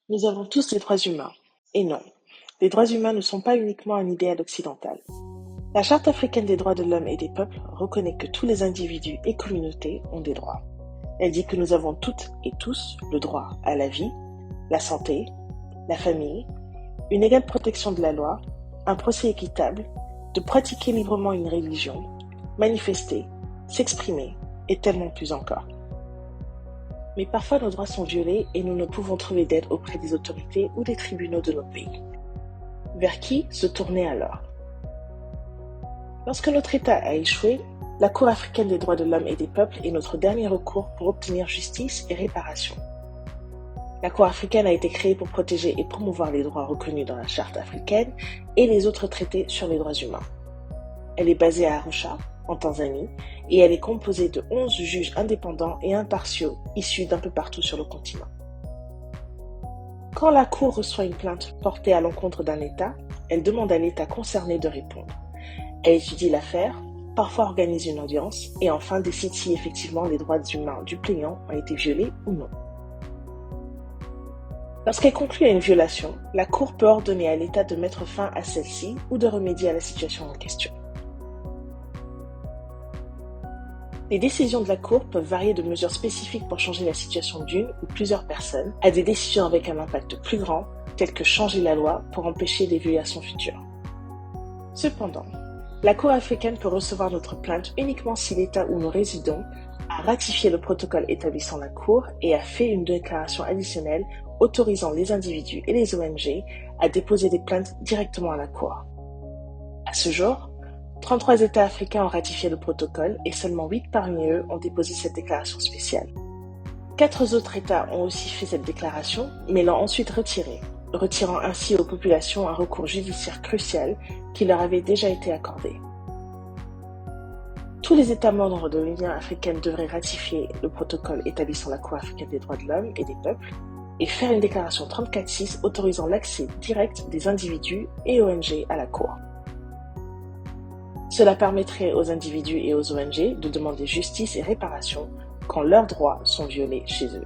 Nous avons tous des droits humains. Et non, les droits humains ne sont pas uniquement un idéal occidental. La Charte africaine des droits de l'homme et des peuples reconnaît que tous les individus et communautés ont des droits. Elle dit que nous avons toutes et tous le droit à la vie, la santé, la famille, une égale protection de la loi, un procès équitable, de pratiquer librement une religion, manifester, s'exprimer et tellement plus encore. Mais parfois nos droits sont violés et nous ne pouvons trouver d'aide auprès des autorités ou des tribunaux de notre pays. Vers qui se tourner alors? Lorsque notre État a échoué, la Cour africaine des droits de l'homme et des peuples est notre dernier recours pour obtenir justice et réparation. La Cour africaine a été créée pour protéger et promouvoir les droits reconnus dans la Charte africaine et les autres traités sur les droits humains. Elle est basée à Arusha, en Tanzanie, et elle est composée de 11 juges indépendants et impartiaux issus d'un peu partout sur le continent. Quand la Cour reçoit une plainte portée à l'encontre d'un État, elle demande à l'État concerné de répondre. Elle étudie l'affaire, parfois organise une audience, et enfin décide si effectivement les droits humains du plaignant ont été violés ou non. Lorsqu'elle conclut à une violation, la Cour peut ordonner à l'État de mettre fin à celle-ci ou de remédier à la situation en question. Les décisions de la Cour peuvent varier de mesures spécifiques pour changer la situation d'une ou plusieurs personnes à des décisions avec un impact plus grand, telles que changer la loi pour empêcher des violations futures. Cependant, la Cour africaine peut recevoir notre plainte uniquement si l'État où nous résidons a ratifié le protocole établissant la Cour et a fait une déclaration additionnelle autorisant les individus et les ONG à déposer des plaintes directement à la Cour. À ce jour, 33 États africains ont ratifié le protocole et seulement 8 parmi eux ont déposé cette déclaration spéciale. 4 autres États ont aussi fait cette déclaration, mais l'ont ensuite retirée, retirant ainsi aux populations un recours judiciaire crucial qui leur avait déjà été accordé. Tous les États membres de l'Union africaine devraient ratifier le protocole établissant la Cour africaine des droits de l'homme et des peuples et faire une déclaration 34.6 autorisant l'accès direct des individus et ONG à la Cour. Cela permettrait aux individus et aux ONG de demander justice et réparation quand leurs droits sont violés chez eux.